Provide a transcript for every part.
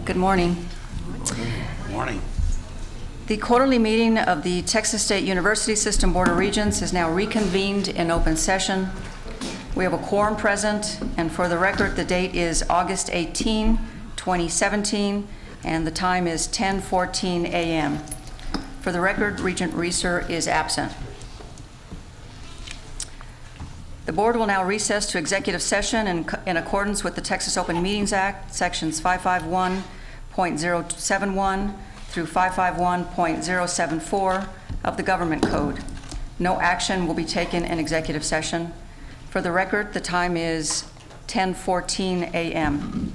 Good morning. Morning. The quarterly meeting of the Texas State University System Board of Regents is now reconvened in open session. We have a quorum present, and for the record, the date is August 18, 2017, and the time is 10:14 a.m. For the record, Regent Reeser is absent. The board will now recess to executive session in accordance with the Texas Open Meetings Act, sections 551.071 through 551.074 of the Government Code. No action will be taken in executive session. For the record, the time is 10:14 a.m.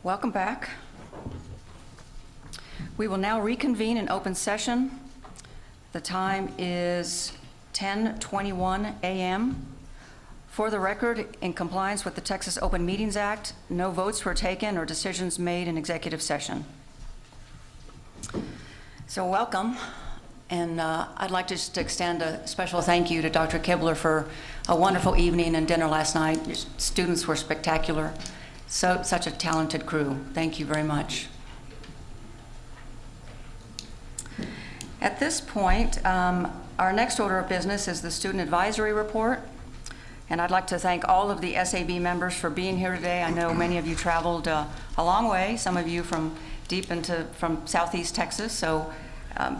Welcome back. We will now reconvene in open session. The time is 10:21 a.m. For the record, in compliance with the Texas Open Meetings Act, no votes were taken or decisions made in executive session. So welcome, and I'd like to just extend a special thank you to Dr. Kibler for a wonderful evening and dinner last night. Your students were spectacular. Such a talented crew. Thank you very much. At this point, our next order of business is the Student Advisory Report. And I'd like to thank all of the SAB members for being here today. I know many of you traveled a long way, some of you from Southeast Texas. So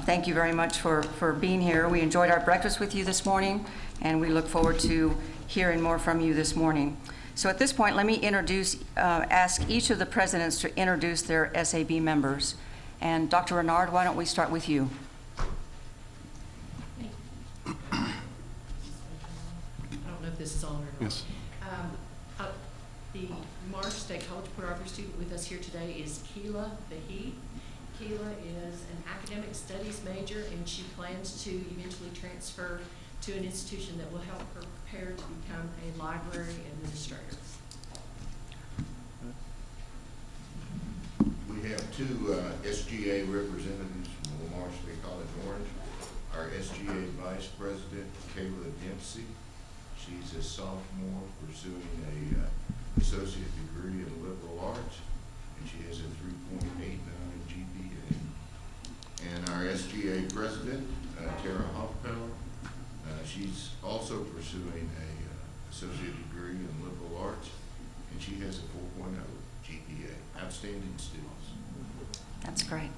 thank you very much for being here. We enjoyed our breakfast with you this morning, and we look forward to hearing more from you this morning. So at this point, let me ask each of the presidents to introduce their SAB members. And Dr. Renard, why don't we start with you? This is on or not. Yes. The Marsh State College pornography student with us here today is Keela Vahid. Keela is an academic studies major, and she plans to eventually transfer to an institution that will help her prepare to become a library administrator. We have two SGA representatives from Lamar State College Orange. Our SGA Vice President, Kayla Dempsey. She's a sophomore pursuing a associate degree in liberal arts, and she has a 3.89 GPA. And our SGA president, Tara Hoffpower, she's also pursuing a associate degree in liberal arts, and she has a 4.0 GPA. Outstanding students. That's great.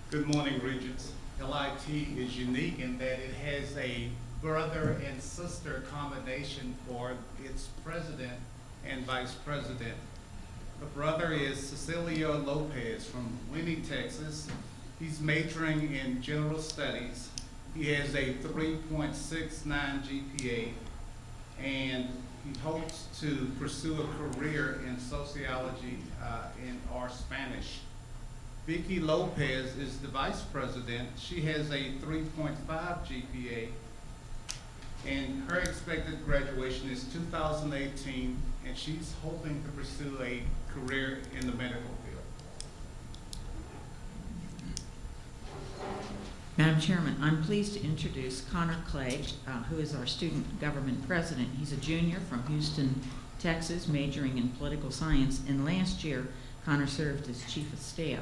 Good morning, Regents. LIT is unique in that it has a brother and sister combination for its president and vice president. The brother is Cecilio Lopez from Winnie, Texas. He's majoring in general studies. He has a 3.69 GPA, and he hopes to pursue a career in sociology or Spanish. Vicky Lopez is the vice president. She has a 3.5 GPA, and her expected graduation is 2018, and she's hoping to pursue a career in the medical field. Madam Chairman, I'm pleased to introduce Connor Clegg, who is our student government president. He's a junior from Houston, Texas, majoring in political science, and last year Connor served as chief of staff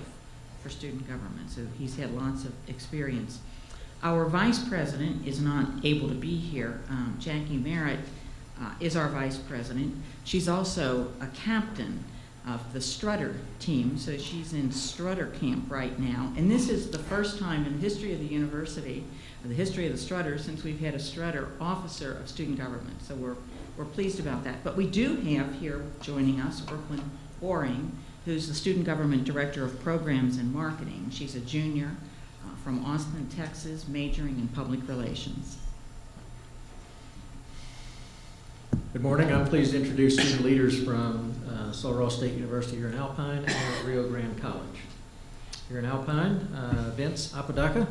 for student government, so he's had lots of experience. Our vice president is not able to be here. Jackie Merritt is our vice president. She's also a captain of the Strutter team, so she's in Strutter camp right now. And this is the first time in the history of the university, the history of the Strutter, since we've had a Strutter officer of student government. So we're pleased about that. But we do have here joining us Brooklyn Boring, who's the student government director of programs and marketing. She's a junior from Austin, Texas, majoring in public relations. Good morning. I'm pleased to introduce student leaders from Sul Ross State University here in Alpine and Rio Grande College. Here in Alpine, Vince Apodaca.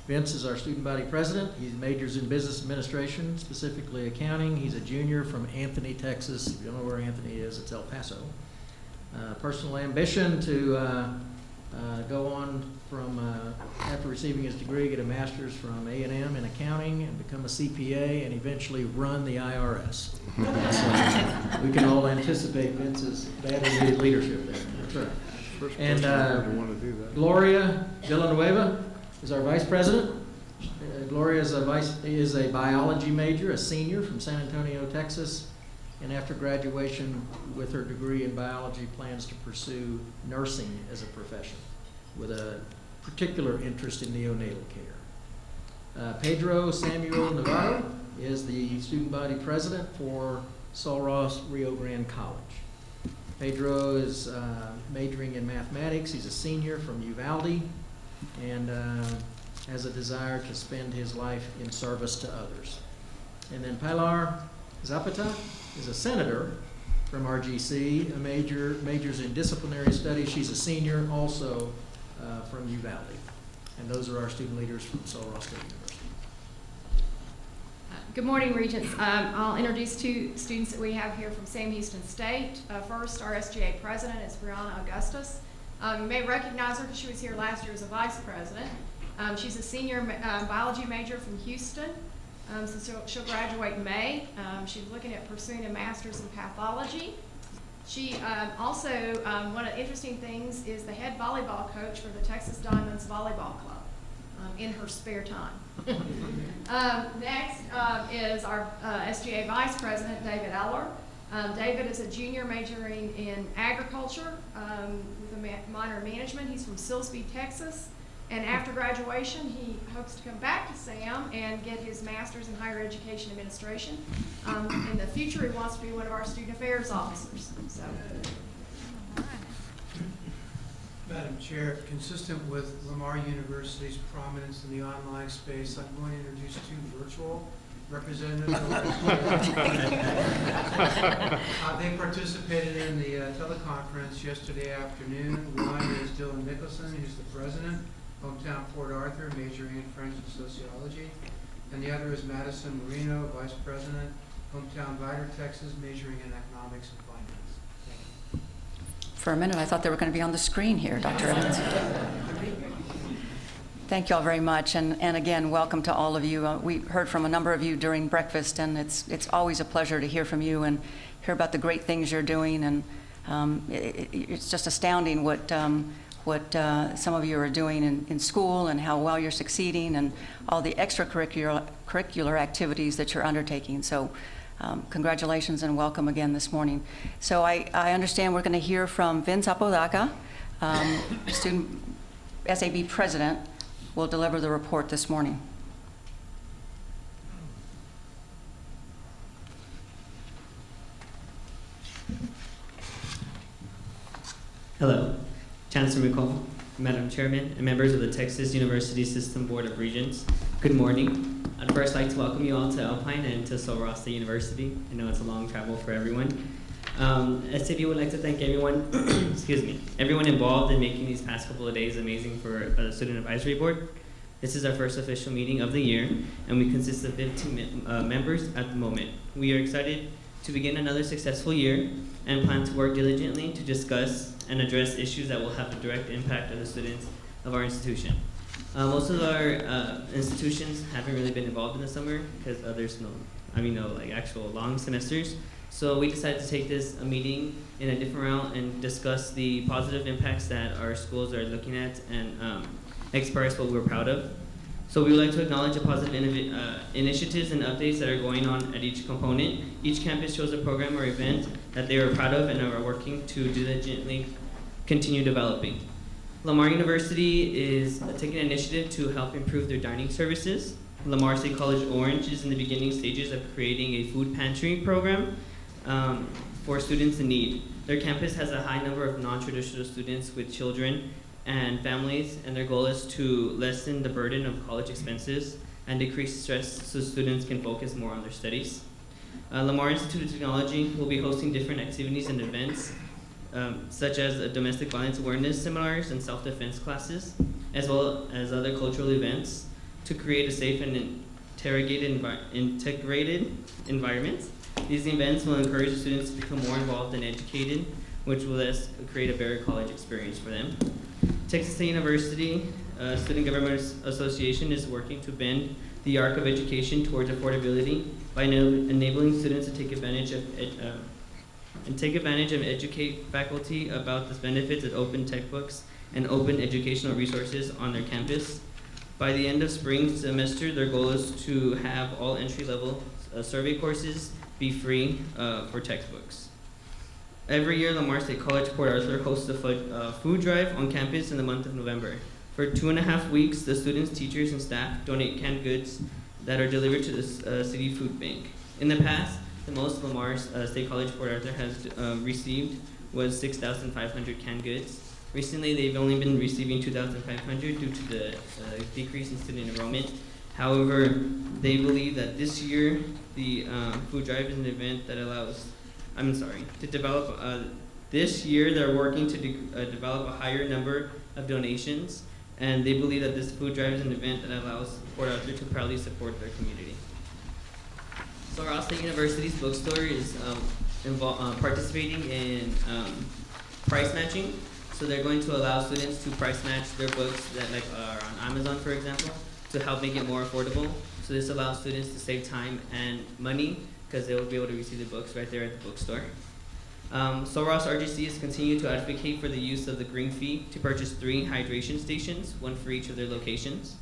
Vince is our student body president. He majors in business administration, specifically accounting. He's a junior from Anthony, Texas. If you don't know where Anthony is, it's El Paso. Personal ambition to go on from, after receiving his degree, get a master's from A&M in accounting and become a CPA and eventually run the IRS. So we can all anticipate Vince's badly needed leadership there. That's right. And Gloria Villanueva is our vice president. Gloria is a biology major, a senior from San Antonio, Texas. And after graduation with her degree in biology, plans to pursue nursing as a profession with a particular interest in neonatal care. Pedro Samuel Navarro is the student body president for Sul Ross Rio Grande College. Pedro is majoring in mathematics. He's a senior from Uvalde and has a desire to spend his life in service to others. And then Pilar Zapata is a senator from RGC, majors in disciplinary studies. She's a senior, also from U Valley. And those are our student leaders from Sul Ross State University. Good morning, Regents. I'll introduce two students that we have here from Sam Houston State. First, our SGA president is Brianna Augustus. You may recognize her because she was here last year as a vice president. She's a senior biology major from Houston, so she'll graduate in May. She's looking at pursuing a master's in pathology. She also, one of the interesting things is the head volleyball coach for the Texas Diamonds Volleyball Club in her spare time. Next is our SGA Vice President, David Eller. David is a junior majoring in agriculture with a minor in management. He's from Silsbee, Texas. And after graduation, he hopes to come back to SAM and get his master's in higher education administration. In the future, he wants to be one of our student affairs officers. So. Madam Chair, consistent with Lamar University's prominence in the online space, I'm going to introduce two virtual representatives. They participated in the teleconference yesterday afternoon. One is Dylan Mickelson, who's the president, hometown Port Arthur, majoring in French and sociology. And the other is Madison Marino, vice president, hometown Vidor, Texas, majoring in economics and finance. Thank you. For a minute, I thought they were going to be on the screen here, Dr. Evans. Thank you all very much, and again, welcome to all of you. We heard from a number of you during breakfast, and it's always a pleasure to hear from you and hear about the great things you're doing, and it's just astounding what some of you are doing in school and how well you're succeeding and all the extracurricular activities that you're undertaking. So congratulations and welcome again this morning. So I understand we're going to hear from Vince Apodaca, student SAB president, will deliver the report this morning. Hello, Chancellor McCall, Madam Chairman, and members of the Texas University System Board of Regents. Good morning. I'd first like to welcome you all to Alpine and to Sul Ross State University. I know it's a long travel for everyone. SAB would like to thank everyone, everyone involved in making these past couple of days amazing for the Student Advisory Board. This is our first official meeting of the year, and we consist of 15 members at the moment. We are excited to begin another successful year and plan to work diligently to discuss and address issues that will have a direct impact on the students of our institution. Most of our institutions haven't really been involved in the summer because there's no actual long semesters. So we decided to take this meeting in a different route and discuss the positive impacts that our schools are looking at and express what we're proud of. So we would like to acknowledge the positive initiatives and updates that are going on at each component. Each campus shows a program or event that they are proud of and are working to diligently continue developing. Lamar University is taking an initiative to help improve their dining services. Lamar State College Orange is in the beginning stages of creating a food pantry program for students in need. Their campus has a high number of non-traditional students with children and families, and their goal is to lessen the burden of college expenses and decrease stress so students can focus more on their studies. Lamar Institute of Technology will be hosting different activities and events, such as domestic violence awareness seminars and self-defense classes, as well as other cultural events to create a safe and integrated environment. These events will encourage the students to become more involved and educated, which will thus create a better college experience for them. Texas State University Student Government Association is working to bend the arc of education towards affordability by enabling students to take advantage of educate faculty about the benefits of open textbooks and open educational resources on their campus. By the end of spring semester, their goal is to have all entry-level survey courses be free for textbooks. Every year, Lamar State College Port Arthur hosts a food drive on campus in the month of November. For 2.5 weeks, the students, teachers, and staff donate canned goods that are delivered to the city food bank. In the past, the most Lamar State College Port Arthur has received was 6,500 canned goods. Recently, they've only been receiving 2,500 due to the decrease in student enrollment. However, they believe that this year, the food drive is an event that allows to develop, this year they're working to develop a higher number of donations, and they believe that this food drive is an event that allows Port Arthur to proudly support their community. So Ross State University's bookstore is participating in price matching. So they're going to allow students to price match their books that are on Amazon, for example, to help make it more affordable. So this allows students to save time and money because they will be able to receive the books right there at the bookstore. So Ross RGC has continued to advocate for the use of the green fee to purchase 3 hydration stations, 1 for each of their locations.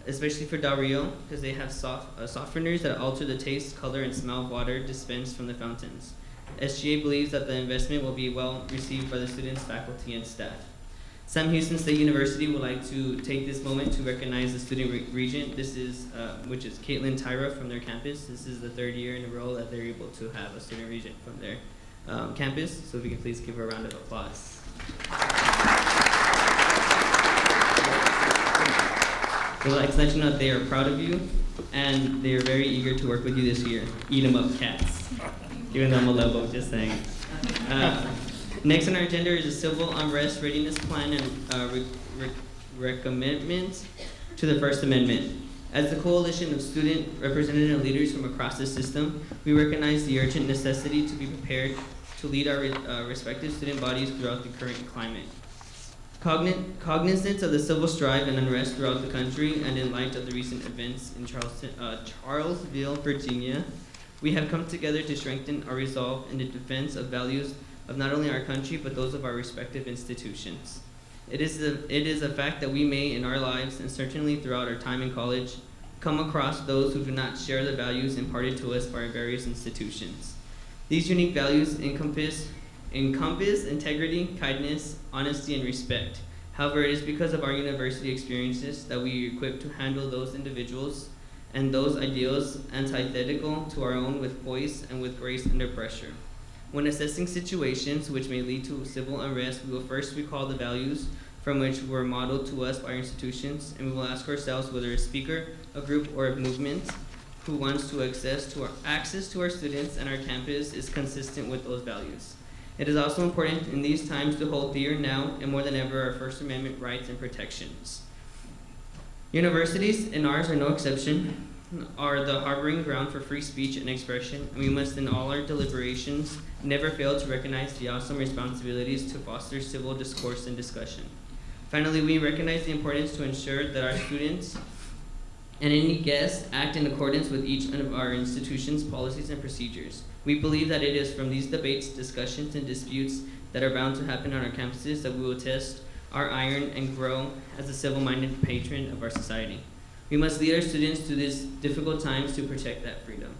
Especially for Del Rio, because they have softeners that alter the taste, color, and smell of water dispensed from the fountains. SGA believes that the investment will be well received by the students, faculty, and staff. Sam Houston State University would like to take this moment to recognize the student regent. This is, which is Caitlin Tyra from their campus. This is the 3rd year in a row that they're able to have a student regent from their campus. So if we can please give her a round of applause. We'd like to let you know that they are proud of you, and they are very eager to work with you this year. Eat 'em up, cats. Giving them a logo, just saying. Next on our agenda is a civil unrest readiness plan and recommendment to the First Amendment. As the coalition of student representative leaders from across the system, we recognize the urgent necessity to be prepared to lead our respective student bodies throughout the current climate. Cognizant of the civil strife and unrest throughout the country, and in light of the recent events in Charlesville, Virginia, we have come together to strengthen our resolve in the defense of values of not only our country, but those of our respective institutions. It is a fact that we may, in our lives, and certainly throughout our time in college, come across those who do not share the values imparted to us by our various institutions. These unique values encompass integrity, kindness, honesty, and respect. However, it is because of our university experiences that we are equipped to handle those individuals and those ideals antithetical to our own with poise and with grace under pressure. When assessing situations which may lead to civil unrest, we will first recall the values from which were modeled to us by our institutions, and we will ask ourselves whether a speaker, a group, or a movement who wants to access to our students and our campus is consistent with those values. It is also important in these times to hold dear now and more than ever our First Amendment rights and protections. Universities, and ours are no exception, are the harboring ground for free speech and expression, and we must in all our deliberations never fail to recognize the awesome responsibilities to foster civil discourse and discussion. Finally, we recognize the importance to ensure that our students and any guests act in accordance with each of our institutions' policies and procedures. We believe that it is from these debates, discussions, and disputes that are bound to happen on our campuses that we will test our iron and grow as a civil-minded patron of our society. We must lead our students through these difficult times to protect that freedom.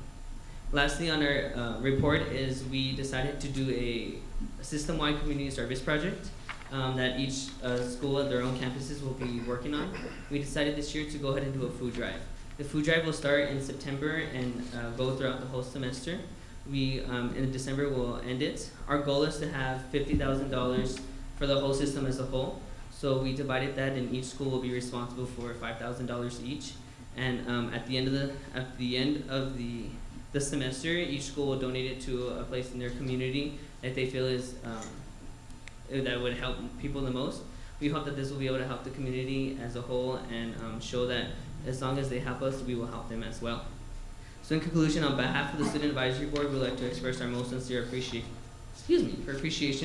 Lastly, on our report is we decided to do a system-wide community service project that each school at their own campuses will be working on. We decided this year to go ahead and do a food drive. The food drive will start in September and go throughout the whole semester. We, in December, will end it. Our goal is to have $50,000 for the whole system as a whole. So we divided that, and each school will be responsible for $5,000 each. And at the end of the semester, each school will donate it to a place in their community that they feel is that would help people the most. We hope that this will be able to help the community as a whole and show that as long as they help us, we will help them as well. So in conclusion, on behalf of the Student Advisory Board, we'd like to express our most sincere appreciation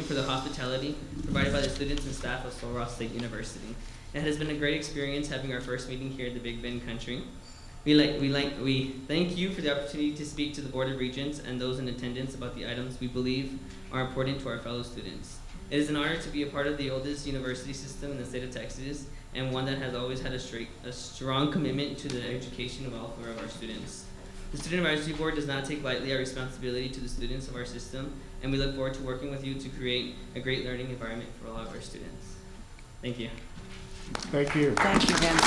for the hospitality provided by the students and staff of Sul Ross State University. It has been a great experience having our first meeting here at the Big Bend country. We thank you for the opportunity to speak to the Board of Regents and those in attendance about the items we believe are important to our fellow students. It is an honor to be a part of the oldest university system in the state of Texas, and one that has always had a strong commitment to the education and welfare of our students. The Student Advisory Board does not take lightly our responsibility to the students of our system, and we look forward to working with you to create a great learning environment for all of our students. Thank you. Thank you. Thank you, Vince.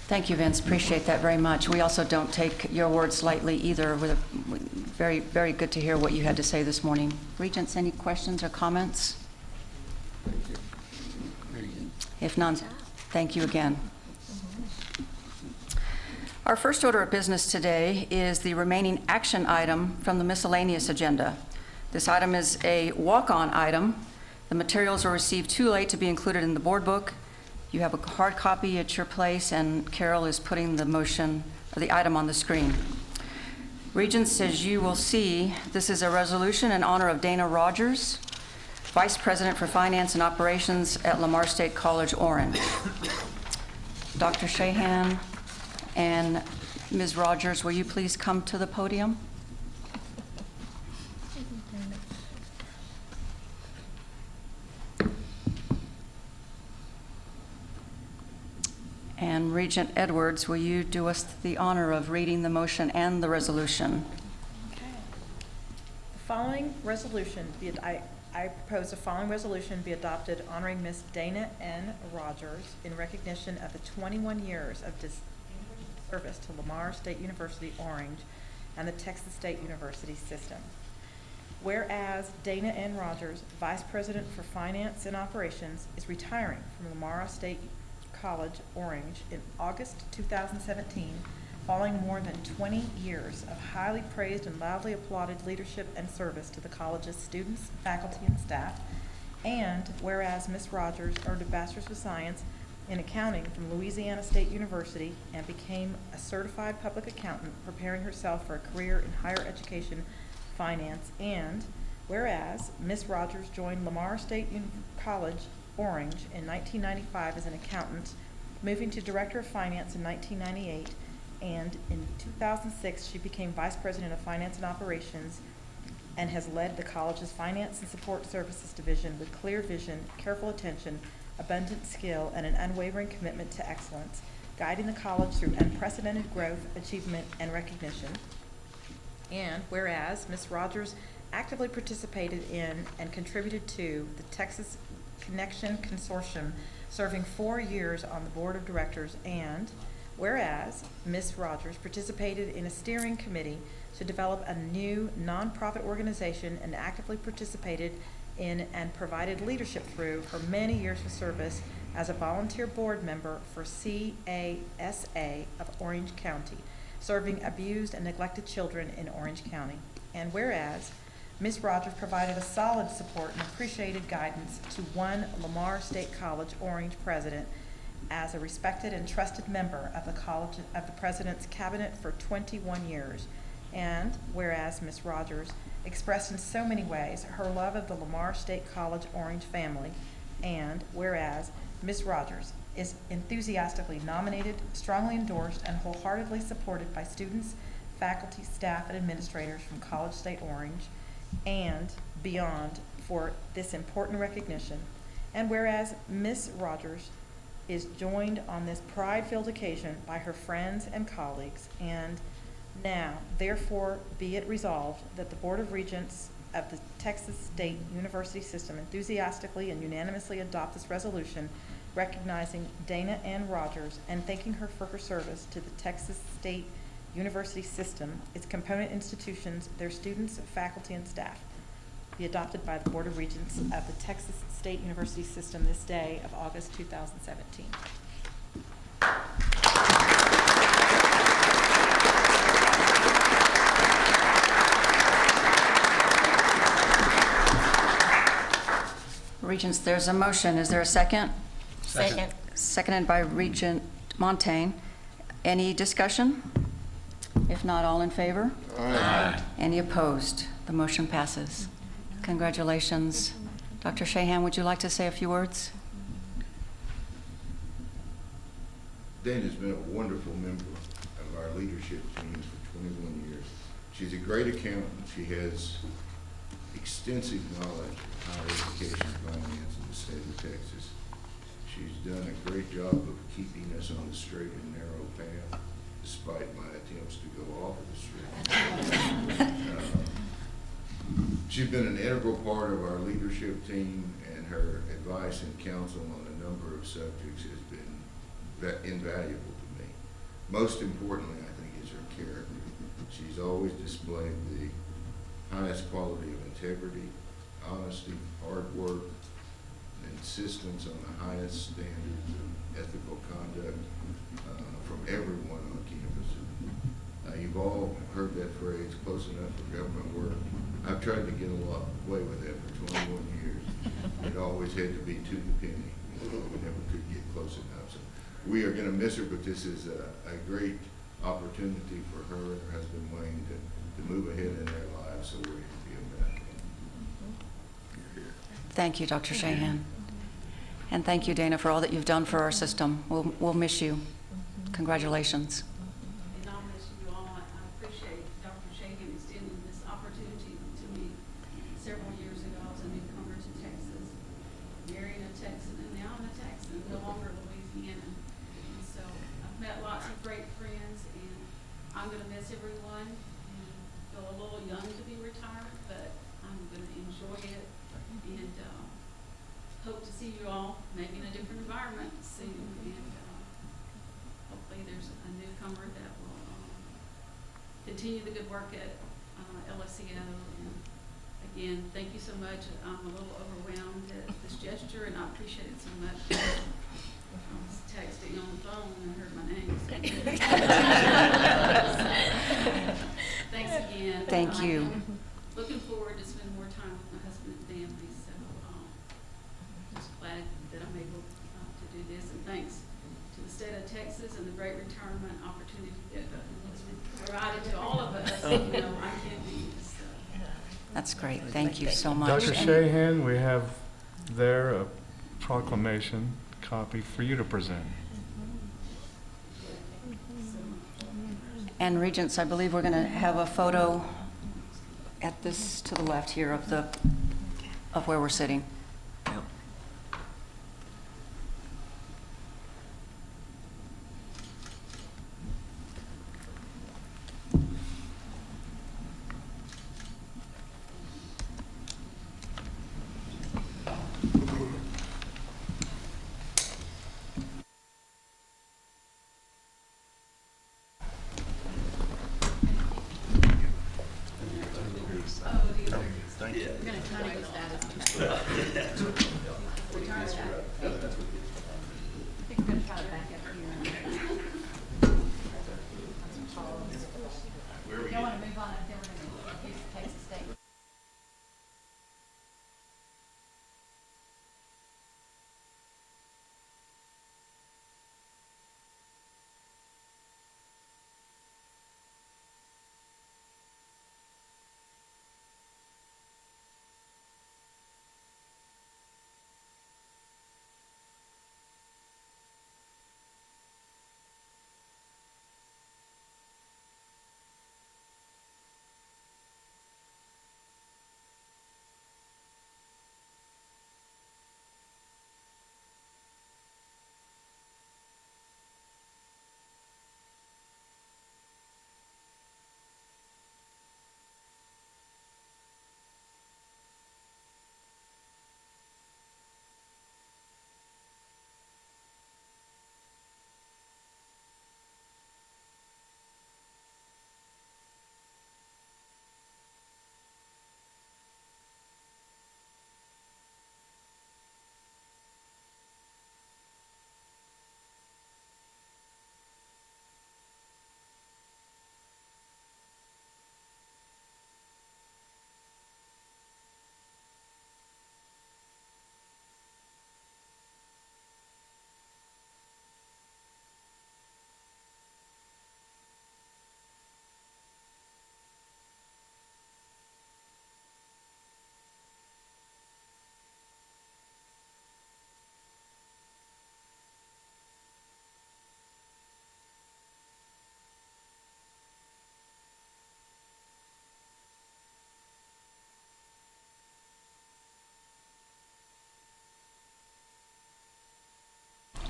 Thank you, Vince. Appreciate that very much. We also don't take your words lightly either. Very, very good to hear what you had to say this morning. Regents, any questions or comments? If none, thank you again. Our first order of business today is the remaining action item from the miscellaneous agenda. This item is a walk-on item. The materials were received too late to be included in the board book. You have a hard copy at your place, and Carol is putting the motion, or the item on the screen. Regents, as you will see, this is a resolution in honor of Dana Rogers, Vice President for Finance and Operations at Lamar State College, Orange. Dr. Shahan and Ms. Rogers, will you please come to the podium? And Regent Edwards, will you do us the honor of reading the motion and the resolution? Okay. The following resolution, I propose the following resolution be adopted honoring Miss Dana N. Rogers in recognition of the 21 years of distinguished service to Lamar State University, Orange, and the Texas State University system. Whereas Dana N. Rogers, Vice President for Finance and Operations, is retiring from Lamar State College, Orange in August 2017, following more than 20 years of highly praised and loudly applauded leadership and service to the college's students, faculty, and staff. And whereas Ms. Rogers earned a Bachelor's of Science in Accounting from Louisiana State University and became a certified public accountant, preparing herself for a career in higher education, finance. And whereas Ms. Rogers joined Lamar State College, Orange in 1995 as an accountant, moving to Director of Finance in 1998, and in 2006 she became Vice President of Finance and Operations and has led the college's Finance and Support Services Division with clear vision, careful attention, abundant skill, and an unwavering commitment to excellence, guiding the college through unprecedented growth, achievement, and recognition. And whereas Ms. Rogers actively participated in and contributed to the Texas Connection Consortium, serving 4 years on the board of directors. And whereas Ms. Rogers participated in a steering committee to develop a new nonprofit organization and actively participated in and provided leadership through her many years of service as a volunteer board member for CASA of Orange County, serving abused and neglected children in Orange County. And whereas Ms. Rogers provided a solid support and appreciated guidance to one Lamar State College Orange president as a respected and trusted member of the president's cabinet for 21 years. And whereas Ms. Rogers expressed in so many ways her love of the Lamar State College Orange family. And whereas Ms. Rogers is enthusiastically nominated, strongly endorsed, and wholeheartedly supported by students, faculty, staff, and administrators from College State Orange and beyond for this important recognition. And whereas Ms. Rogers is joined on this pride-filled occasion by her friends and colleagues, and now, therefore, be it resolved that the Board of Regents of the Texas State University System enthusiastically and unanimously adopt this resolution recognizing Dana N. Rogers and thanking her for her service to the Texas State University System, its component institutions, their students, faculty, and staff. Be adopted by the Board of Regents of the Texas State University System this day of August 2017. Regents, there's a motion. Is there a second? Second. Seconded by Regent Montaigne. Any discussion? If not, all in favor? Aye. Any opposed? The motion passes. Congratulations. Dr. Shahan, would you like to say a few words? Dana's been a wonderful member of our leadership team for 21 years. She's a great accountant. She has extensive knowledge of higher education finance in the state of Texas. She's done a great job of keeping us on the straight and narrow path, despite my attempts to go off of the straight. She's been an integral part of our leadership team, and her advice and counsel on a number of subjects has been invaluable to me. Most importantly, I think, is her character. She's always displayed the highest quality of integrity, honesty, hard work, and insistence on the highest standards of ethical conduct from everyone on campus. close enough for government work. I've tried to get away with that for 21 years. It always had to be to the penny. We never could get close enough. So we are going to miss her, but this is a great opportunity for her and her husband Wayne to move ahead in their lives. So we're happy about it. Thank you, Dr. Shahan. And thank you, Dana, for all that you've done for our system. We'll miss you. Congratulations. And I'll miss you all. I appreciate Dr. Shahan extending this opportunity to me. Several years ago, I was a newcomer to Texas, marrying a Texan, and now I'm a Texan, no longer Louisiana. And so I've met lots of great friends, and I'm going to miss everyone. And feel a little young to be retired, but I'm going to enjoy it, and hope to see you all maybe in a different environment soon. And hopefully there's a newcomer that will continue the good work at LSCO. And again, thank you so much. I'm a little overwhelmed at this gesture, and I appreciate it so much. I was texting on the phone and heard my name. So. Thanks again. Thank you. I'm looking forward to spending more time with my husband and family. So just glad that I'm able to do this, and thanks to the state of Texas and the great retirement opportunity that has been provided to all of us. I can't do this. That's great. Thank you so much. Dr. Shahan, we have there a proclamation copy for you to present. And Regents, I believe we're going to have a photo at this to the left here of where we're sitting.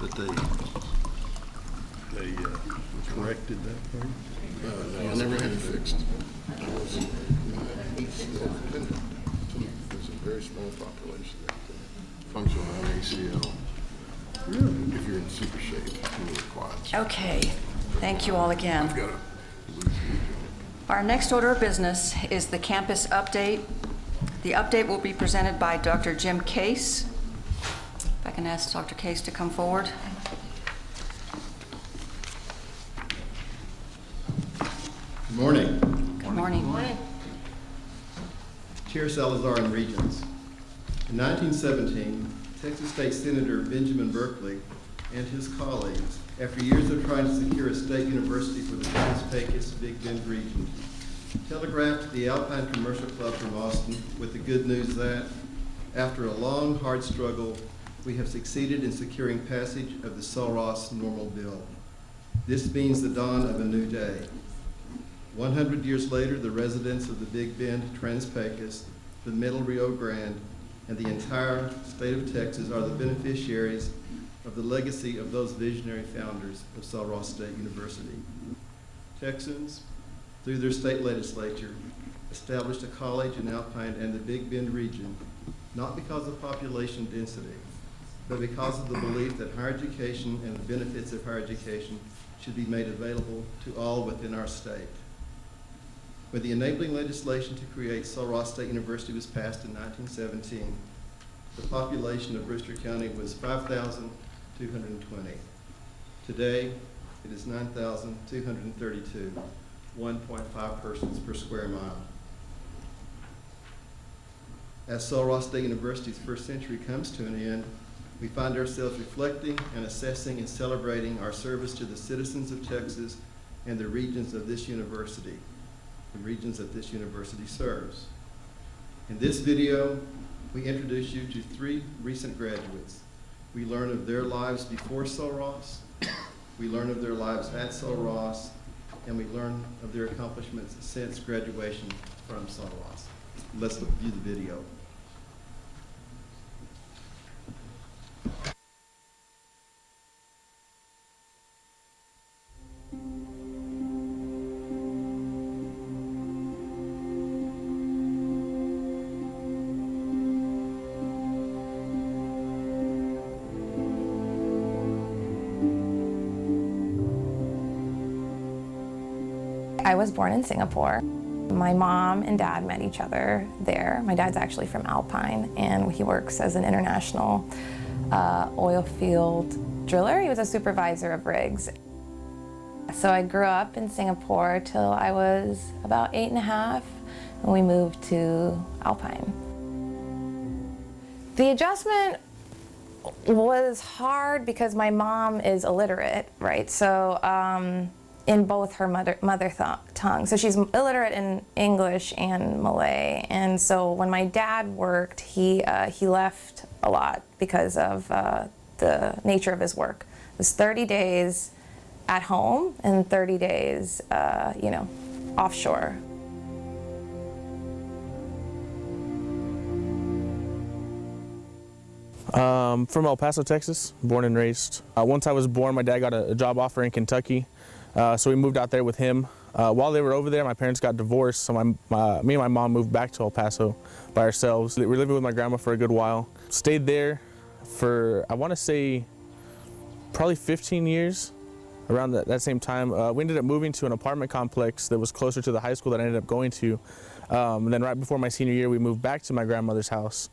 That they corrected that part? No, I never had it fixed. It's a very small population that function on ACL. If you're in super shape, you're required. Okay. Thank you all again. I've got to lose the job. Our next order of business is the campus update. The update will be presented by Dr. Jim Case. If I can ask Dr. Case to come forward. Good morning. Good morning. morning. Chair Salazar and Regents. In 1917, Texas State Senator Benjamin Berkeley and his colleagues, after years of trying to secure a state university for the Trans-Pecos Big Bend region, telegraphed to the Alpine Commercial Club from Austin with the good news that, after a long, hard struggle, we have succeeded in securing passage of the Sul Ross Normal Bill. This means the dawn of a new day. 100 years later, the residents of the Big Bend, Trans-Pecos, the Middle Rio Grande, and the entire state of Texas are the beneficiaries of the legacy of those visionary founders of Sul Ross State University. Texans, through their state legislature, established a college in Alpine and the Big Bend region, not because of population density, but because of the belief that higher education and the benefits of higher education should be made available to all within our state. When the enabling legislation to create Sul Ross State University was passed in 1917, the population of Brewster County was 5,220. Today, it is 9,232, 1.5 persons per square mile. As Sul Ross State University's first century comes to an end, we find ourselves reflecting and assessing and celebrating our service to the citizens of Texas and the regions of this university, the regions that this university serves. In this video, we introduce you to 3 recent graduates. We learn of their lives before Sul Ross, we learn of their lives at Sul Ross, and we learn of their accomplishments since graduation from Sul Ross. Let's view the video. I was born in Singapore. My mom and dad met each other there. My dad's actually from Alpine, and he works as an international oil field driller. He was a supervisor of rigs. So I grew up in Singapore till I was about 8 and a half, and we moved to Alpine. The adjustment was hard because my mom is illiterate, right? So in both her mother tongue. So she's illiterate in English and Malay. And so when my dad worked, he left a lot because of the nature of his work. It was 30 days at home and 30 days, offshore. From El Paso, Texas, born and raised. Once I was born, my dad got a job offer in Kentucky. So we moved out there with him. While they were over there, my parents got divorced, so me and my mom moved back to El Paso by ourselves. We were living with my grandma for a good while. Stayed there for, I want to say, probably 15 years. Around that same time, we ended up moving to an apartment complex that was closer to the high school that I ended up going to. And then right before my senior year, we moved back to my grandmother's house.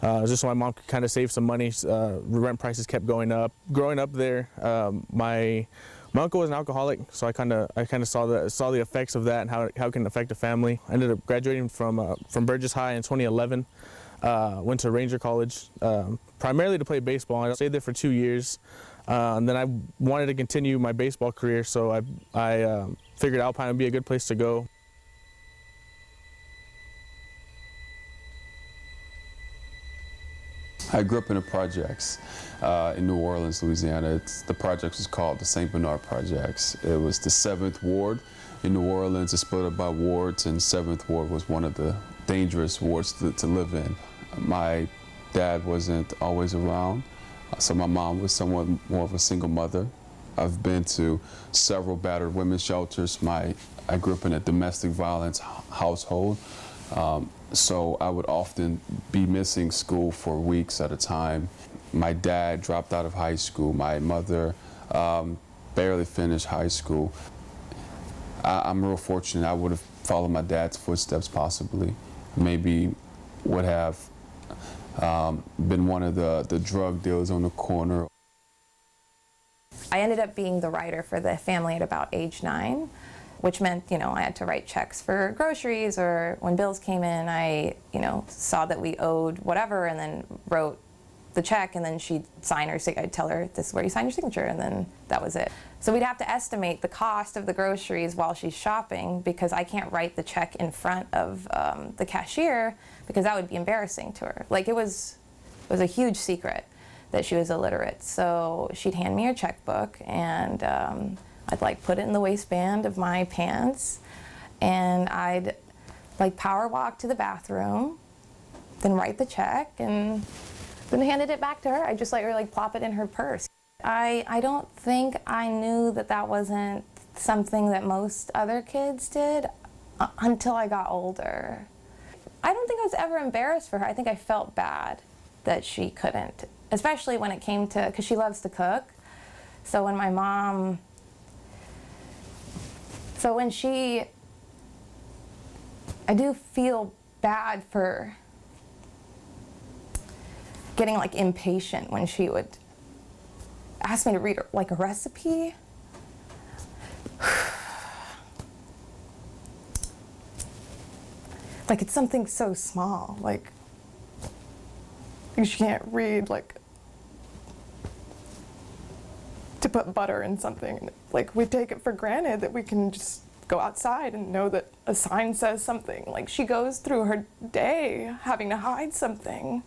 Just so my mom could kind of save some money. Rent prices kept going up. Growing up there, my uncle was an alcoholic, so I kind of saw the effects of that and how it can affect a family. I ended up graduating from Burgess High in 2011. Went to Ranger College primarily to play baseball. I stayed there for 2 years, and then I wanted to continue my baseball career, so I figured Alpine would be a good place to go. I grew up in the projects in New Orleans, Louisiana. The projects was called the St. Bernard Projects. It was the 7th Ward in New Orleans. It's split up by wards, and 7th Ward was one of the dangerous wards to live in. My dad wasn't always around, so my mom was somewhat more of a single mother. I've been to several battered women's shelters. I grew up in a domestic violence household. So I would often be missing school for weeks at a time. My dad dropped out of high school. My mother barely finished high school. I'm real fortunate. I would have followed my dad's footsteps possibly. Maybe would have been one of the drug dealers on the corner. I ended up being the writer for the family at about age 9. which meant, I had to write checks for groceries, or when bills came in, I, saw that we owed whatever and then wrote the check, and then she'd sign her, I'd tell her, this is where you sign your signature, and then that was it. So we'd have to estimate the cost of the groceries while she's shopping, because I can't write the check in front of the cashier, because that would be embarrassing to her. Like, it was a huge secret that she was illiterate. So she'd hand me her checkbook, and I'd like put it in the waistband of my pants, and I'd like power walk to the bathroom, then write the check, and then handed it back to her. I just let her like plop it in her purse. I don't think I knew that that wasn't something that most other kids did until I got older. I don't think I was ever embarrassed for her. I think I felt bad that she couldn't, especially when it came to, because she loves to cook. So when my mom, I do feel bad for getting like impatient when she would ask me to read like a recipe. Like, it's something so small, like she can't read like to put butter in something. Like, we take it for granted that we can just go outside and know that a sign says something. Like, she goes through her day having to hide something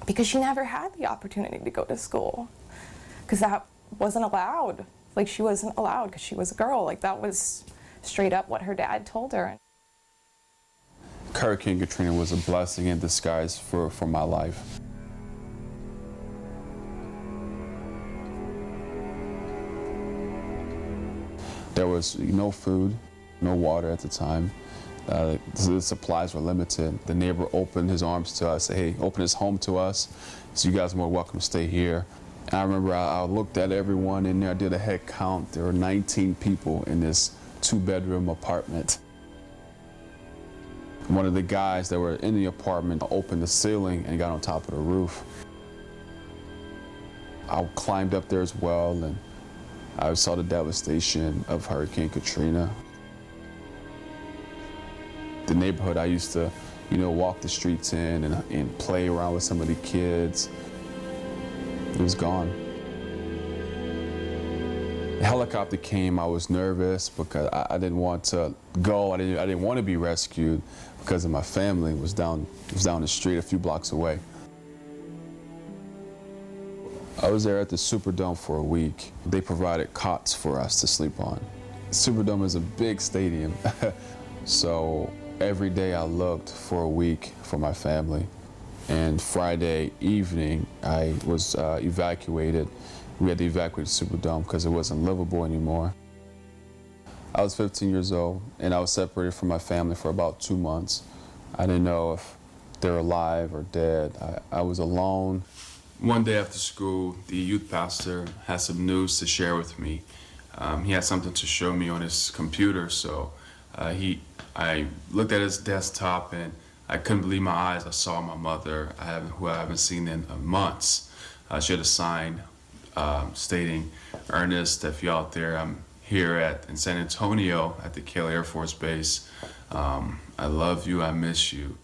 because she never had the opportunity to go to school, because that wasn't allowed. Like, she wasn't allowed because she was a girl. Like, that was straight up what her dad told her. Hurricane Katrina was a blessing in disguise for my life. There was no food, no water at the time. The supplies were limited. The neighbor opened his arms to us, hey, open his home to us, so you guys are more welcome to stay here. And I remember I looked at everyone in there, I did a head count. There were 19 people in this 2-bedroom apartment. One of the guys that were in the apartment opened the ceiling and got on top of the roof. I climbed up there as well, and I saw the devastation of Hurricane Katrina. The neighborhood I used to, walk the streets in and play around with some of the kids, it was gone. The helicopter came, I was nervous because I didn't want to go. I didn't want to be rescued because of my family was down the street a few blocks away. I was there at the Superdome for a week. They provided cots for us to sleep on. Superdome is a big stadium, so every day I looked for a week for my family. And Friday evening, I was evacuated. We had to evacuate the Superdome because it wasn't livable anymore. I was 15 years old, and I was separated from my family for about 2 months. I didn't know if they were alive or dead. I was alone. One day after school, the youth pastor had some news to share with me. He had something to show me on his computer, so I looked at his desktop, and I couldn't believe my eyes. I saw my mother, who I haven't seen in months. She had a sign stating, "Ernest, if you're out there, I'm here in San Antonio at the Cale Air Force Base. I love you, I miss you."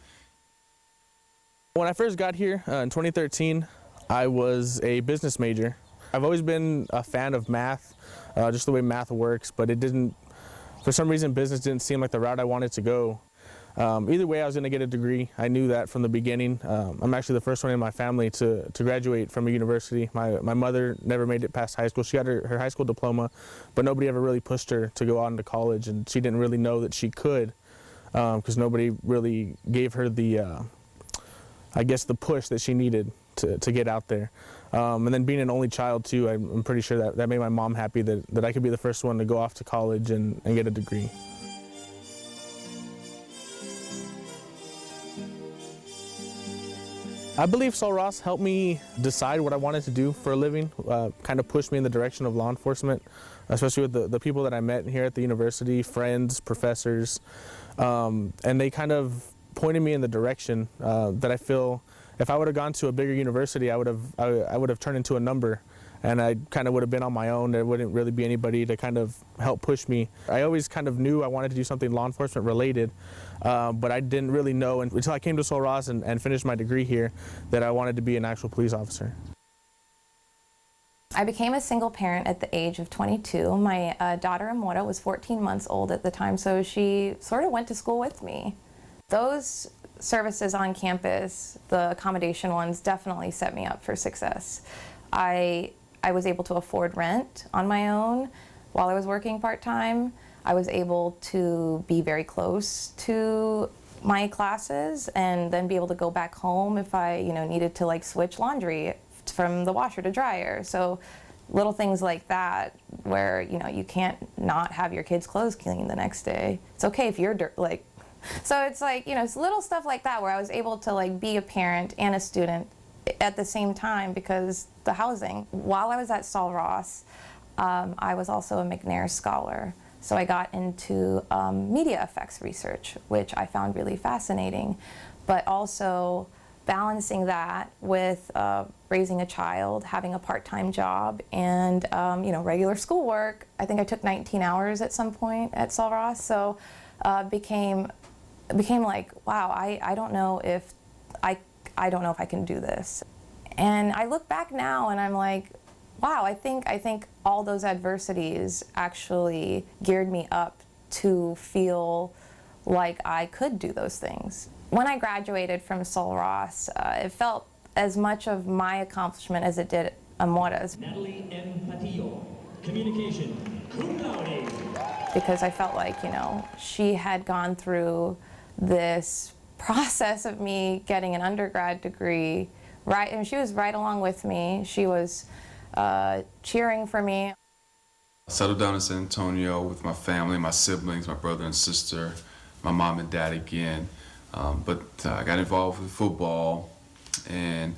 When I first got here in 2013, I was a business major. I've always been a fan of math, just the way math works, but for some reason, business didn't seem like the route I wanted to go. Either way, I was going to get a degree. I knew that from the beginning. I'm actually the first one in my family to graduate from a university. My mother never made it past high school. She got her high school diploma, but nobody ever really pushed her to go on to college, and she didn't really know that she could, because nobody really gave her the push that she needed to get out there. And then being an only child too, I'm pretty sure that made my mom happy that I could be the first one to go off to college and get a degree. I believe Sul Ross helped me decide what I wanted to do for a living, kind of pushed me in the direction of law enforcement, especially with the people that I met here at the university, friends, professors, and they kind of pointed me in the direction that I feel if I would have gone to a bigger university, I would have turned into a number and I kind of would have been on my own. There wouldn't really be anybody to kind of help push me. I always kind of knew I wanted to do something law enforcement related, but I didn't really know until I came to Sul Ross and finished my degree here that I wanted to be an actual police officer. I became a single parent at the age of 22. My daughter Amora was 14 months old at the time, so she sort of went to school with me. Those services on campus, the accommodation ones, definitely set me up for success. I was able to afford rent on my own while I was working part-time. I was able to be very close to my classes and then be able to go back home if I needed to switch laundry from the washer to dryer. So little things like that where you can't not have your kids' clothes clean the next day. It's okay if you're so it's it's little stuff like that where I was able to be a parent and a student at the same time because the housing. While I was at Sul Ross, I was also a McNair Scholar. So I got into media effects research, which I found really fascinating, but also balancing that with raising a child, having a part-time job, and regular schoolwork. I think I took 19 hours at some point at Sul Ross, so became like, wow, I don't know if I don't know if I can do this. And I look back now and I'm like, wow, I think all those adversities actually geared me up to feel like I could do those things. When I graduated from Sul Ross, it felt as much of my accomplishment as it did Amora's. Natalie M. Patillo, communication, cum laude. Because I felt like, she had gone through this process of me getting an undergrad degree, right? And she was right along with me. She was cheering for me. I settled down in San Antonio with my family, my siblings, my brother and sister, my mom and dad again. But I got involved with football, and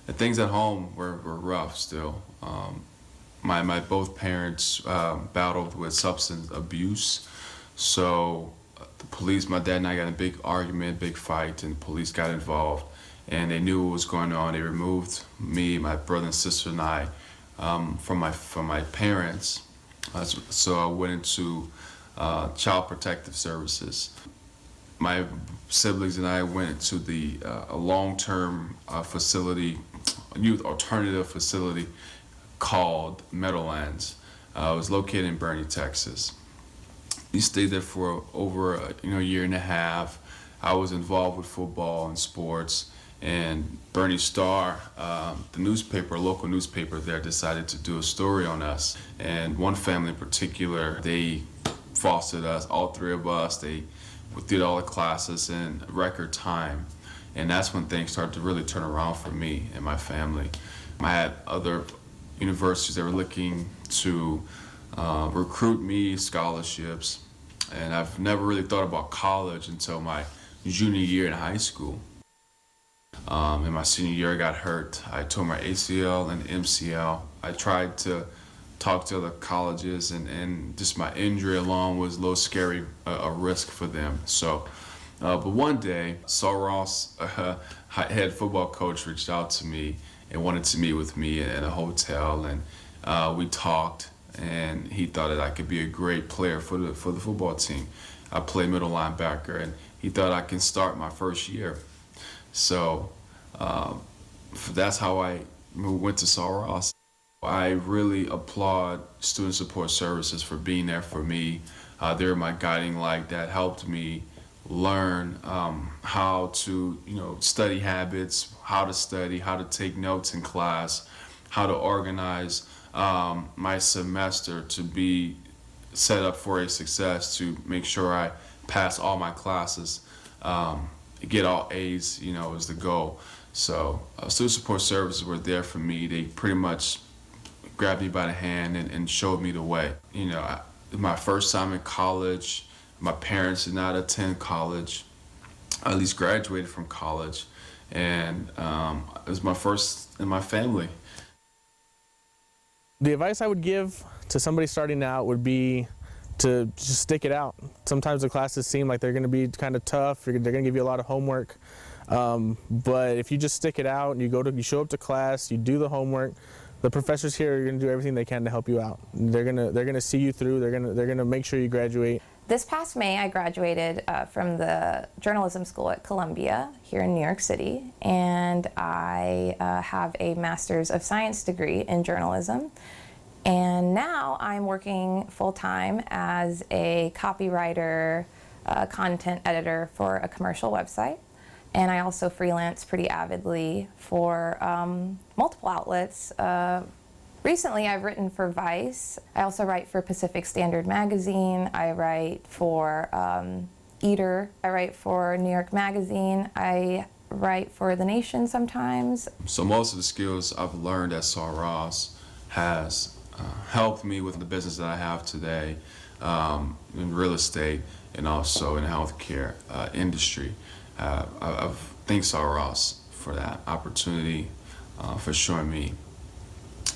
the things at home were rough still. My both parents battled with substance abuse, so the police, my dad and I got in a big argument, big fight, and the police got involved, and they knew what was going on. They removed me, my brother and sister and I from my parents, so I went into Child Protective Services. My siblings and I went to the a long-term facility, youth alternative facility called Meadowlands. It was located in Bernie, Texas. We stayed there for over a year and a half. I was involved with football and sports, and Bernie Star, the newspaper, local newspaper there, decided to do a story on us. And one family in particular, they fostered us, all three of us. They did all the classes in record time, and that's when things started to really turn around for me and my family. I had other universities that were looking to recruit me, scholarships, and I've never really thought about college until my junior year in high school. In my senior year, I got hurt. I tore my ACL and MCL. I tried to talk to other colleges, and just my injury alone was a little scary, a risk for them. So, but one day, Sul Ross head football coach reached out to me and wanted to meet with me in a hotel, and we talked, and he thought that I could be a great player for the football team. I play middle linebacker, and he thought I can start my first year. So that's how I went to Sul Ross. I really applaud Student Support Services for being there for me. They're my guiding light that helped me learn how to, study habits, how to study, how to take notes in class, how to organize my semester to be set up for a success, to make sure I pass all my classes, get all A's, is the goal. So Student Support Services were there for me. They pretty much grabbed me by the hand and showed me the way. My first time in college, my parents did not attend college. I at least graduated from college, and it was my first in my family. The advice I would give to somebody starting out would be to just stick it out. Sometimes the classes seem like they're going to be kind of tough. They're going to give you a lot of homework. But if you just stick it out and you show up to class, you do the homework, the professors here are going to do everything they can to help you out. They're gonna see you through. They're gonna make sure you graduate. This past May, I graduated from the journalism school at Columbia here in New York City, and I have a Master's of Science degree in journalism. And now I'm working full-time as a copywriter, content editor for a commercial website. And I also freelance pretty avidly for multiple outlets. Recently, I've written for Vice. I also write for Pacific Standard Magazine. I write for Eater. I write for New York Magazine. I write for The Nation sometimes. So most of the skills I've learned at Saul Ross has helped me with the business that I have today in real estate and also in the healthcare industry. I thank Saul Ross for that opportunity, for showing me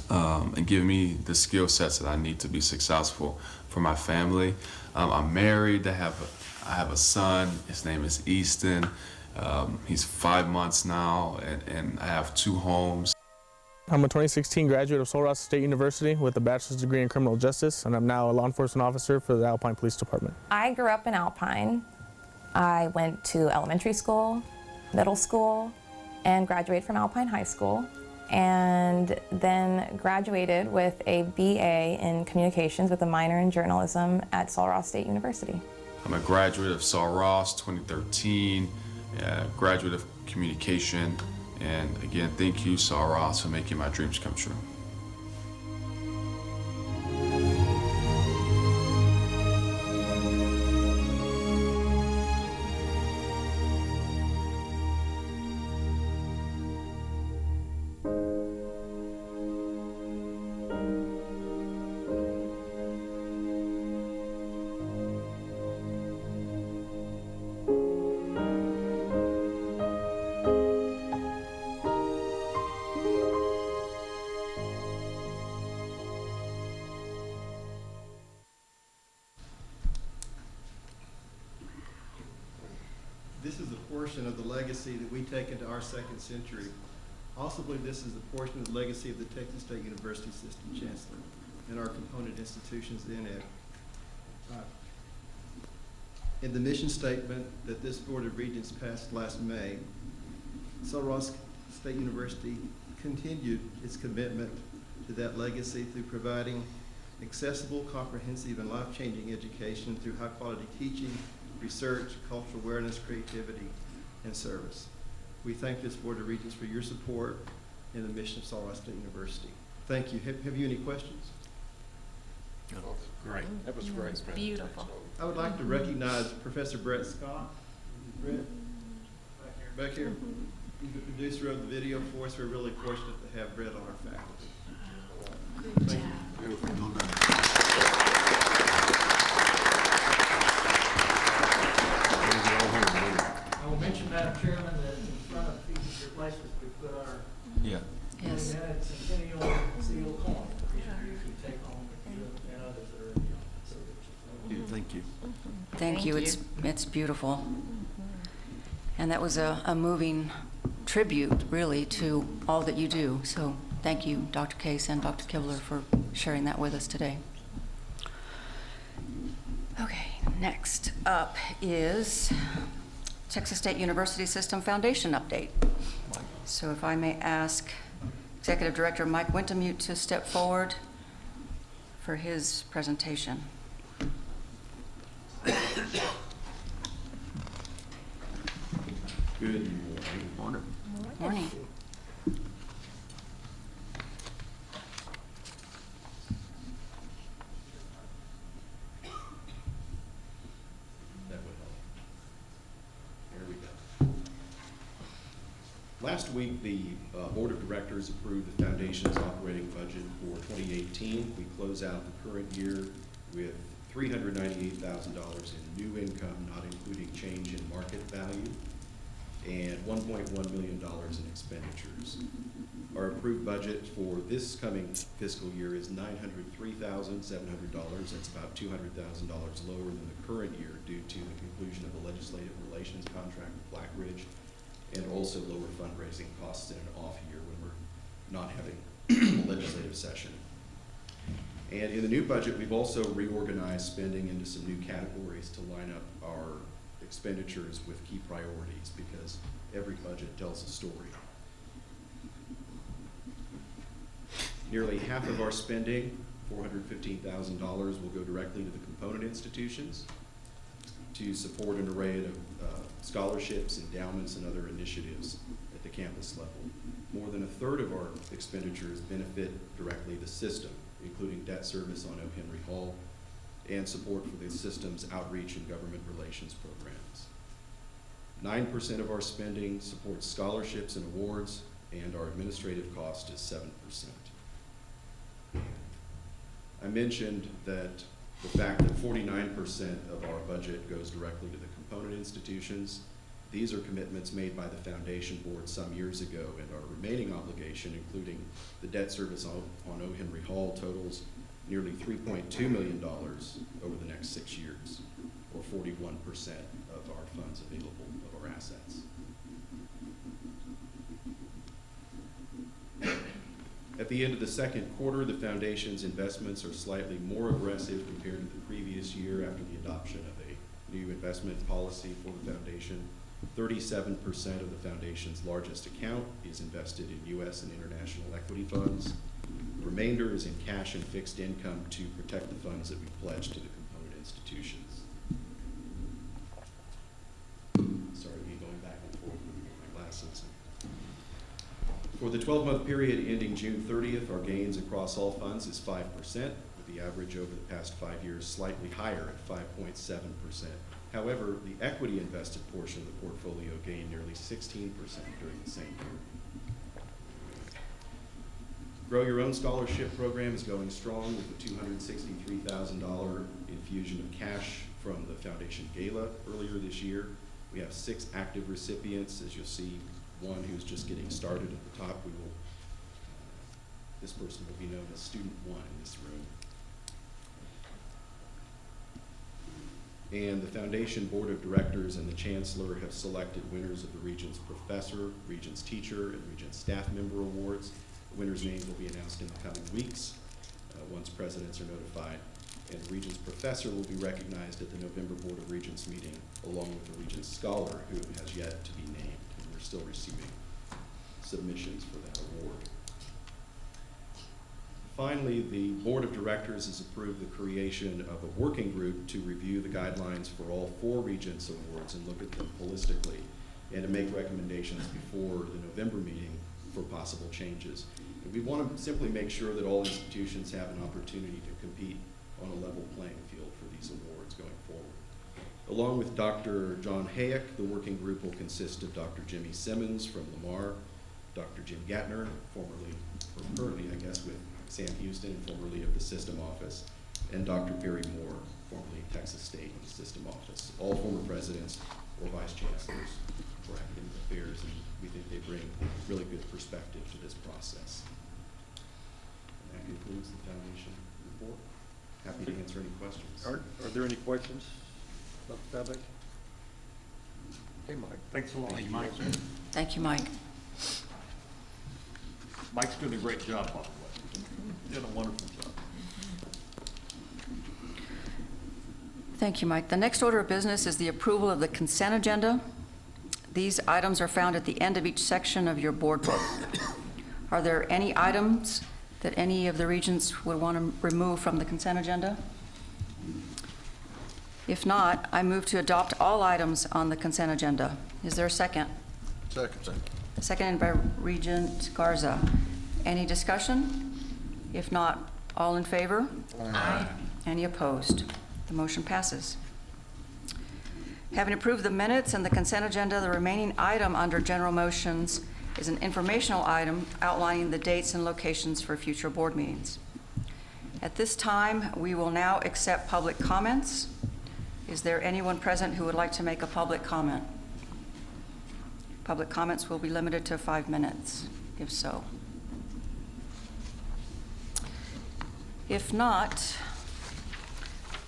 and giving me the skill sets that I need to be successful for my family. I'm married. I have a son. His name is Easton. He's 5 months now, and I have 2 homes. I'm a 2016 graduate of Saul Ross State University with a bachelor's degree in criminal justice, and I'm now a law enforcement officer for the Alpine Police Department. I grew up in Alpine. I went to elementary school, middle school, and graduated from Alpine High School, and then graduated with a BA in communications with a minor in journalism at Saul Ross State University. I'm a graduate of Saul Ross 2013, graduate of communication, and again, thank you, Saul Ross, for making my dreams come true. This is a portion of the legacy that we take into our second century. I also believe this is a portion of the legacy of the Texas State University System Chancellor and our component institutions in it. In the mission statement that this Board of Regents passed last May, Saul Ross State University continued its commitment to that legacy through providing accessible, comprehensive, and life-changing education through high-quality teaching, research, cultural awareness, creativity, and service. We thank this Board of Regents for your support in the mission of Saul Ross State University. Thank you. Have you any questions? Great. That was great. Beautiful. I would like to recognize Professor Brett Scott. Brett, back here. He's the producer of the video for us. We're really fortunate to have Brett on our faculty. Thank you. I will mention, Madam Chairman, that in front of these replacements, we put our Yes. 20-minute centennial seal coin. We take home and others that are in the audience. Thank you. Thank you. It's beautiful. And that was a moving tribute, really, to all that you do. So thank you, Dr. Case and Dr. Kibler, for sharing that with us today. Okay, next up is Texas State University System Foundation update. So if I may ask Executive Director Mike Wintemute to step forward for his presentation. Good morning. Morning. That would help. There we go. Last week, the Board of Directors approved the Foundation's operating budget for 2018. We close out the current year with $398,000 in new income, not including change in market value, and $1.1 million in expenditures. Our approved budget for this coming fiscal year is $903,700. That's about $200,000 lower than the current year due to the conclusion of the legislative relations contract with Black Ridge, and also lower fundraising costs in an off year when we're not having the legislative session. And in the new budget, we've also reorganized spending into some new categories to line up our expenditures with key priorities, because every budget tells a story. Nearly half of our spending, $415,000, will go directly to the component institutions to support an array of scholarships, endowments, and other initiatives at the campus level. More than a third of our expenditures benefit directly the system, including debt service on O. Henry Hall and support for the system's outreach and government relations programs. 9% of our spending supports scholarships and awards, and our administrative cost is 7%. I mentioned that the fact that 49% of our budget goes directly to the component institutions. These are commitments made by the Foundation Board some years ago, and our remaining obligation, including the debt service on O. Henry Hall, totals nearly $3.2 million over the next 6 years, or 41% of our funds available of our assets. At the end of the second quarter, the Foundation's investments are slightly more aggressive compared to the previous year after the adoption of a new investment policy for the Foundation. 37% of the Foundation's largest account is invested in U.S. and international equity funds. The remainder is in cash and fixed income to protect the funds that we pledge to the component institutions. Sorry, me going back and forth with my glasses. For the 12-month period ending June 30th, our gains across all funds is 5%, with the average over the past 5 years slightly higher at 5.7%. However, the equity invested portion of the portfolio gained nearly 16% during the same period. Grow Your Own Scholarship program is going strong with a $263,000 infusion of cash from the Foundation Gala earlier this year. We have 6 active recipients. As you'll see, one who's just getting started at the top. This person will be known as Student 1 in this room. And the Foundation Board of Directors and the Chancellor have selected winners of the Regents Professor, Regents Teacher, and Regents Staff Member Awards. The winners' names will be announced in the coming weeks once presidents are notified. And the Regents Professor will be recognized at the November Board of Regents meeting, along with the Regents Scholar, who has yet to be named. And we're still receiving submissions for that award. Finally, the Board of Directors has approved the creation of a working group to review the guidelines for all 4 Regents Awards and look at them holistically, and to make recommendations before the November meeting for possible changes. And we want to simply make sure that all institutions have an opportunity to compete on a level playing field for these awards going forward. Along with Dr. John Hayek, the working group will consist of Dr. Jimmy Simmons from Lamar, Dr. Jim Gatner, formerly, or currently, I guess, with Sam Houston, formerly of the System Office, and Dr. Perry Moore, formerly Texas State in the System Office, all former presidents or vice chancellors for academic affairs, and we think they bring really good perspective to this process. And that concludes the Foundation report. Happy to answer any questions. Are there any questions about the Foundation? Okay, Mike. Thanks a lot. Thank you, Mike. Thank you, Mike. Mike's doing a great job, by the way. Did a wonderful job. Thank you, Mike. The next order of business is the approval of the consent agenda. These items are found at the end of each section of your board book. Are there any items that any of the regents would want to remove from the consent agenda? If not, I move to adopt all items on the consent agenda. Is there a second? Second. Seconded by Regent Garza. Any discussion? If not, all in favor? Aye. Any opposed? The motion passes. Having approved the minutes and the consent agenda, the remaining item under general motions is an informational item outlining the dates and locations for future board meetings. At this time, we will now accept public comments. Is there anyone present who would like to make a public comment? Public comments will be limited to 5 minutes, if so. If not,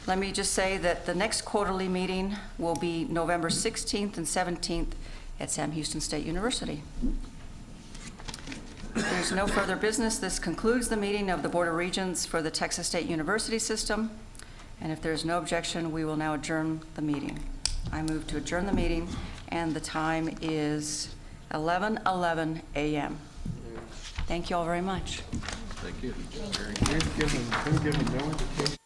let me just say that the next quarterly meeting will be November 16th and 17th at Sam Houston State University. There's no further business. This concludes the meeting of the Board of Regents for the Texas State University System. And if there's no objection, we will now adjourn the meeting. I move to adjourn the meeting, and the time is 11:11 a.m. Thank you all very much. Thank you. We've given no indication.